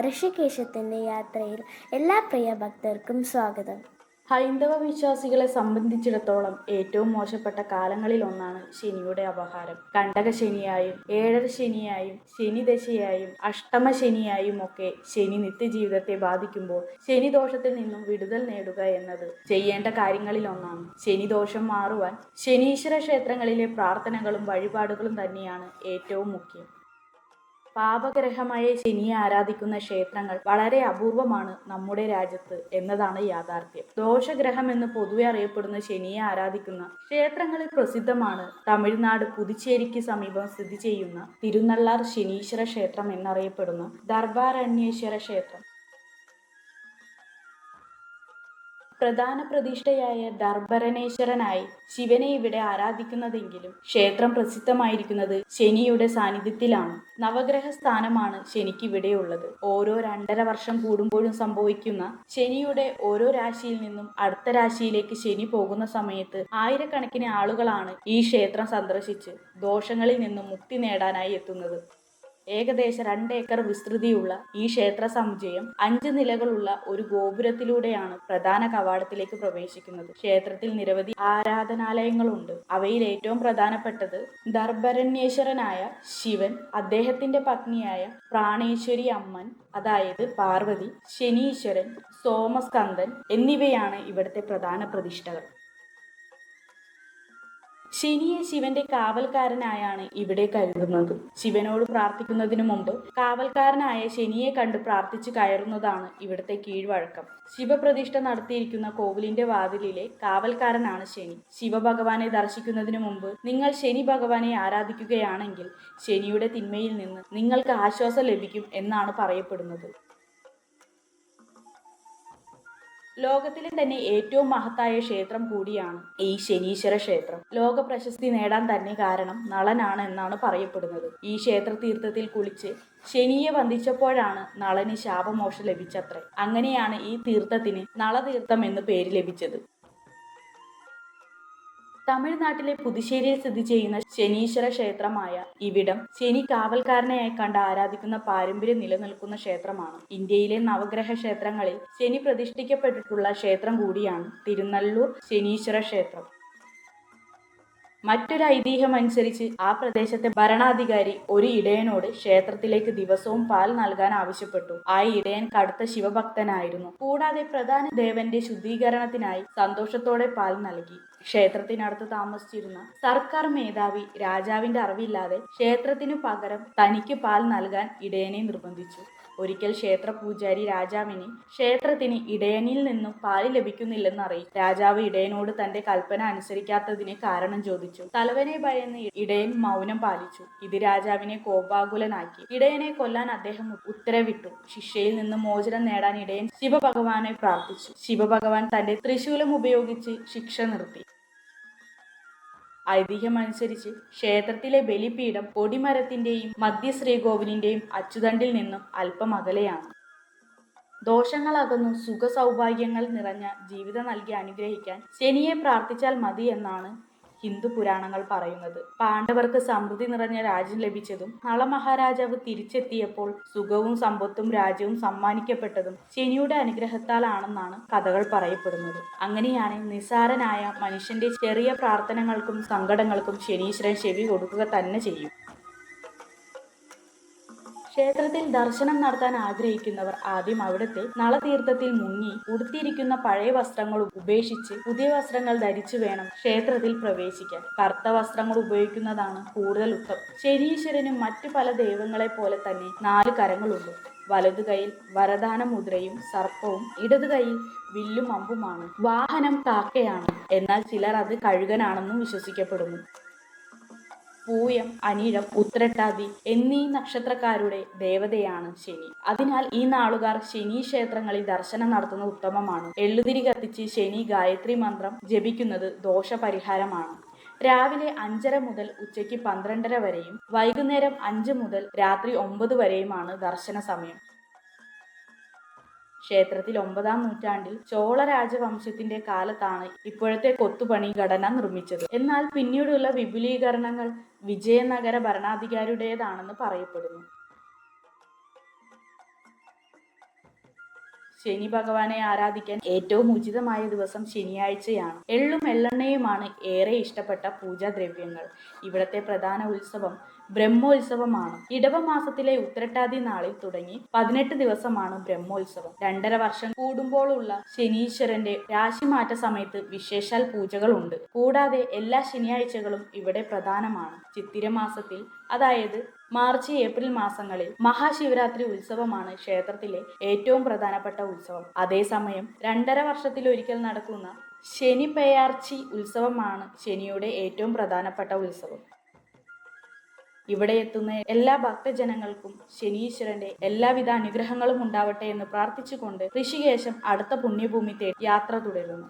ഋഷികേശത്തിൻ്റെ യാത്രയിൽ എല്ലാ പ്രിയ ഭക്തർക്കും സ്വാഗതം. ഹൈന്ദവ വിശ്വാസികളെ സംബന്ധിച്ചിടത്തോളം ഏറ്റവും മോശപ്പെട്ട കാലങ്ങളിലൊന്നാണ് ശനിയുടെ അപഹാരം. കണ്ടകശനിയായും ഏഴര ശനിയായും ശനിദശയായും അഷ്ടമശനിയായും ഒക്കെ ശനി നിത്യജീവിതത്തെ ബാധിക്കുമ്പോൾ ശനിദോഷത്തിൽ നിന്നും വിടുതൽ നേടുക എന്നത് ചെയ്യേണ്ട കാര്യങ്ങളിലൊന്നാണ്. ശനിദോഷം മാറുവാൻ ശനീശ്വര ക്ഷേത്രങ്ങളിലെ പ്രാർത്ഥനകളും വഴിപാടുകളും തന്നെയാണ് ഏറ്റവും മുഖ്യം. പാപഗ്രഹമായ ശനിയെ ആരാധിക്കുന്ന ക്ഷേത്രങ്ങൾ വളരെ അപൂർവമാണ് നമ്മുടെ രാജ്യത്ത് എന്നതാണ് യാഥാർത്ഥ്യം. ദോഷഗ്രഹം എന്ന് പൊതുവെ അറിയപ്പെടുന്ന ശനിയെ ആരാധിക്കുന്ന ക്ഷേത്രങ്ങളിൽ പ്രസിദ്ധമാണ് തമിഴ്നാട് പുതുച്ചേരിക്ക് സമീപം സ്ഥിതി ചെയ്യുന്ന തിരുനള്ളാർ ശനീശ്വര ക്ഷേത്രം എന്നറിയപ്പെടുന്ന ദർബാരണ്യേശ്വര ക്ഷേത്രം. പ്രധാന പ്രതിഷ്ഠയായ ദർബരണേശ്വരനായി ശിവനെ ഇവിടെ ആരാധിക്കുന്നതെങ്കിലും ക്ഷേത്രം പ്രസിദ്ധമായിരിക്കുന്നത് ശനിയുടെ സാന്നിധ്യത്തിലാണ്. നവഗ്രഹ സ്ഥാനമാണ് ശനിക്ക് ഇവിടെയുള്ളത്. ഓരോ 2.5 വർഷം കൂടുമ്പോഴും സംഭവിക്കുന്ന ശനിയുടെ ഓരോ രാശിയിൽ നിന്നും അടുത്ത രാശിയിലേക്ക് ശനി പോകുന്ന സമയത്ത് ആയിരക്കണക്കിന് ആളുകളാണ് ഈ ക്ഷേത്രം സന്ദർശിച്ച് ദോഷങ്ങളിൽ നിന്നും മുക്തി നേടാനായി എത്തുന്നത്. ഏകദേശം 2 ഏക്കർ വിസ്തൃതിയുള്ള ഈ ക്ഷേത്ര സമുച്ചയം 5 നിലകളുള്ള ഒരു ഗോപുരത്തിലൂടെയാണ് പ്രധാന കവാടത്തിലേക്ക് പ്രവേശിക്കുന്നത്. ക്ഷേത്രത്തിൽ നിരവധി ആരാധനാലയങ്ങളുണ്ട്. അവയിൽ ഏറ്റവും പ്രധാനപ്പെട്ടത് ദർബരണ്യേശ്വരനായ ശിവൻ, അദ്ദേഹത്തിന്റെ പത്നിയായ പ്രാണേശ്വരി അമ്മൻ അതായത് പാർവതി, ശനീശ്വരൻ, സോമസ്കന്ദൻ എന്നിവയാണ് ഇവിടുത്തെ പ്രധാന പ്രതിഷ്ഠകൾ. ശനിയെ ശിവന്റെ കാവൽക്കാരനായാണ് ഇവിടെ കരുതുന്നത്. ശിവനോട് പ്രാർത്ഥിക്കുന്നതിനു മുമ്പ് കാവൽക്കാരനായ ശനിയെ കണ്ട് പ്രാർത്ഥിച്ചു കയറുന്നതാണ് ഇവിടുത്തെ കീഴ്വഴക്കം. ശിവപ്രതിഷ്ഠ നടത്തിയിരിക്കുന്ന കോവിലിന്റെ വാതിലിലെ കാവൽക്കാരനാണ് ശനി. ശിവഭഗവാനെ ദർശിക്കുന്നതിനു മുമ്പ് നിങ്ങൾ ശനി ഭഗവാനെ ആരാധിക്കുകയാണെങ്കിൽ ശനിയുടെ തിന്മയിൽ നിന്ന് നിങ്ങൾക്ക് ആശ്വാസം ലഭിക്കും എന്നാണ് പറയപ്പെടുന്നത്. ലോകത്തിലെ തന്നെ ഏറ്റവും മഹത്തായ ക്ഷേത്രം കൂടിയാണ് ഈ ശനീശ്വര ക്ഷേത്രം. ലോക പ്രശസ്തി നേടാൻ തന്നെ കാരണം നളനാണ് എന്നാണ് പറയപ്പെടുന്നത്. ഈ ക്ഷേത്ര തീർത്ഥത്തിൽ കുളിച്ച് ശനിയെ വന്ദിച്ചപ്പോഴാണ് നളന് ശാപമോക്ഷം ലഭിച്ചത്രേ. അങ്ങനെയാണ് ഈ തീർത്ഥത്തിന് നളതീർത്ഥം എന്ന് പേര് ലഭിച്ചത്. തമിഴ്നാട്ടിലെ പുതുശ്ശേരിയിൽ സ്ഥിതി ചെയ്യുന്ന ശനീശ്വര ക്ഷേത്രമായ ഇവിടം ശനി കാവൽക്കാരനെയായി കണ്ട് ആരാധിക്കുന്ന പാരമ്പര്യം നിലനിൽക്കുന്ന ക്ഷേത്രമാണ്. ഇന്ത്യയിലെ നവഗ്രഹ ക്ഷേത്രങ്ങളിൽ ശനി പ്രതിഷ്ഠിക്കപ്പെട്ടിട്ടുള്ള ക്ഷേത്രം കൂടിയാണ് തിരുനള്ളൂർ ശനീശ്വര ക്ഷേത്രം. മറ്റൊരു ഐതിഹ്യമനുസരിച്ച് ആ പ്രദേശത്തെ ഭരണാധികാരി ഒരു ഇടയനോട് ക്ഷേത്രത്തിലേക്ക് ദിവസവും പാൽ നൽകാൻ ആവശ്യപ്പെട്ടു. ആ ഇടയൻ കടുത്ത ശിവഭക്തനായിരുന്നു. കൂടാതെ പ്രധാന ദേവന്റെ ശുദ്ധീകരണത്തിനായി സന്തോഷത്തോടെ പാൽ നൽകി. ക്ഷേത്രത്തിനടുത്ത് താമസിച്ചിരുന്ന സർക്കാർ മേധാവി രാജാവിന്റെ അറിവില്ലാതെ ക്ഷേത്രത്തിനു പകരം തനിക്ക് പാൽ നൽകാൻ ഇടയനെ നിർബന്ധിച്ചു. ഒരിക്കൽ ക്ഷേത്ര പൂജാരി രാജാവിന് ക്ഷേത്രത്തിന് ഇടയനിൽ നിന്നും പാല് ലഭിക്കുന്നില്ലെന്ന് അറിയിച്ചു. രാജാവ് ഇടയനോട് തന്റെ കൽപ്പന അനുസരിക്കാത്തതിന് കാരണം ചോദിച്ചു. തലവനെ ഭയന്ന് ഇടയൻ മൗനം പാലിച്ചു. ഇത് രാജാവിനെ കോപാകുലനാക്കി. ഇടയനെ കൊല്ലാൻ അദ്ദേഹം ഉത്തരവിട്ടു. ശിക്ഷയിൽ നിന്ന് മോചനം നേടാൻ ഇടയൻ ശിവഭഗവാനെ പ്രാർത്ഥിച്ചു. ശിവഭഗവാൻ തന്റെ ത്രിശൂലം ഉപയോഗിച്ച് ശിക്ഷ നിർത്തി. ഐതിഹ്യമനുസരിച്ച് ക്ഷേത്രത്തിലെ ബലിപീഠം കൊടിമരത്തിന്റെയും മധ്യ ശ്രീകോവിലിന്റെയും അച്ചുതണ്ടിൽ നിന്നും അല്പം അകലെയാണ്. ദോഷങ്ങൾ അകന്നു സുഖ സൗഭാഗ്യങ്ങൾ നിറഞ്ഞ ജീവിതം നൽകി അനുഗ്രഹിക്കാൻ ശനിയെ പ്രാർത്ഥിച്ചാൽ മതി എന്നാണ് ഹിന്ദു പുരാണങ്ങൾ പറയുന്നത്. പാണ്ഡവർക്ക് സമൃദ്ധി നിറഞ്ഞ രാജ്യം ലഭിച്ചതും നളമഹാരാജാവ് തിരിച്ചെത്തിയപ്പോൾ സുഖവും സമ്പത്തും രാജ്യവും സമ്മാനിക്കപ്പെട്ടതും ശനിയുടെ അനുഗ്രഹത്താലാണെന്നാണ് കഥകൾ പറയപ്പെടുന്നത്. അങ്ങനെയാണ് നിസ്സാരനായ മനുഷ്യന്റെ ചെറിയ പ്രാർത്ഥനകൾക്കും സങ്കടങ്ങൾക്കും ശനീശ്വരൻ ചെവി കൊടുക്കുക തന്നെ ചെയ്യും. ക്ഷേത്രത്തിൽ ദർശനം നടത്താൻ ആഗ്രഹിക്കുന്നവർ ആദ്യം അവിടുത്തെ നളതീർത്ഥത്തിൽ മുങ്ങി ഉടുത്തിരിക്കുന്ന പഴയ വസ്ത്രങ്ങൾ ഉപേക്ഷിച്ച് പുതിയ വസ്ത്രങ്ങൾ ധരിച്ചു വേണം ക്ഷേത്രത്തിൽ പ്രവേശിക്കാൻ. കറുത്ത വസ്ത്രങ്ങൾ ഉപയോഗിക്കുന്നതാണ് കൂടുതൽ ഉത്തമം. ശനീശ്വരനും മറ്റു പല ദൈവങ്ങളെ പോലെ തന്നെ 4 കരങ്ങളുണ്ട്. വലതു കൈയിൽ വരദാന മുദ്രയും സർപ്പവും ഇടതു കൈയിൽ വില്ലും അമ്പുമാണ്. വാഹനം കാക്കയാണ്. എന്നാൽ ചിലർ അത് കഴുകനാണെന്നും വിശ്വസിക്കപ്പെടുന്നു. പൂയം, അനിഴം, ഉത്രട്ടാതി എന്നീ നക്ഷത്രക്കാരുടെ ദേവതയാണ് ശനി. അതിനാൽ ഈ നാളുകാർ ശനി ക്ഷേത്രങ്ങളിൽ ദർശനം നടത്തുന്നത് ഉത്തമമാണ്. എള്ളുതിരി കത്തിച്ച് ശനി ഗായത്രി മന്ത്രം ജപിക്കുന്നത് ദോഷപരിഹാരമാണ്. രാവിലെ 5:30 മുതൽ ഉച്ചയ്ക്ക് 12:30 വരെയും വൈകുന്നേരം 5 മുതൽ രാത്രി 9 വരെയുമാണ് ദർശന സമയം. ക്ഷേത്രത്തിൽ 9-ാം നൂറ്റാണ്ടിൽ ചോള രാജവംശത്തിന്റെ കാലത്താണ് ഇപ്പോഴത്തെ കൊത്തുപണി ഘടന നിർമ്മിച്ചത്. എന്നാൽ പിന്നീടുള്ള വിപുലീകരണങ്ങൾ വിജയനഗര ഭരണാധികാരിയുടേതാണെന്ന് പറയപ്പെടുന്നു. ശനി ഭഗവാനെ ആരാധിക്കാൻ ഏറ്റവും ഉചിതമായ ദിവസം ശനിയാഴ്ചയാണ്. എള്ളും എള്ളെണ്ണയുമാണ് ഏറെ ഇഷ്ടപ്പെട്ട പൂജാദ്രവ്യങ്ങൾ. ഇവിടത്തെ പ്രധാന ഉത്സവം ബ്രഹ്മോത്സവമാണ്. ഇടവമാസത്തിലെ ഉത്രട്ടാതി നാളിൽ തുടങ്ങി 18 ദിവസമാണ് ബ്രഹ്മോത്സവം. 2.5 വർഷം കൂടുമ്പോഴുള്ള ശനീശ്വരന്റെ രാശിമാറ്റ സമയത്ത് വിശേഷാൽ പൂജകളുണ്ട്. കൂടാതെ എല്ലാ ശനിയാഴ്ചകളും ഇവിടെ പ്രധാനമാണ്. ചിത്തിര മാസത്തിൽ, അതായത് മാർച്ച് ഏപ്രിൽ മാസങ്ങളിൽ മഹാശിവരാത്രി ഉത്സവമാണ് ക്ഷേത്രത്തിലെ ഏറ്റവും പ്രധാനപ്പെട്ട ഉത്സവം. അതേസമയം 2.5 വർഷത്തിലൊരിക്കൽ നടക്കുന്ന ശനി പെയാർച്ചി ഉത്സവമാണ് ശനിയുടെ ഏറ്റവും പ്രധാനപ്പെട്ട ഉത്സവം. ഇവിടെ എത്തുന്ന എല്ലാ ഭക്തജനങ്ങൾക്കും ശനീശ്വരന്റെ എല്ലാവിധ അനുഗ്രഹങ്ങളും ഉണ്ടാവട്ടെ എന്ന് പ്രാർത്ഥിച്ചുകൊണ്ട് ഋഷികേശം അടുത്ത പുണ്യഭൂമി തേടി യാത്ര തുടരുന്നു.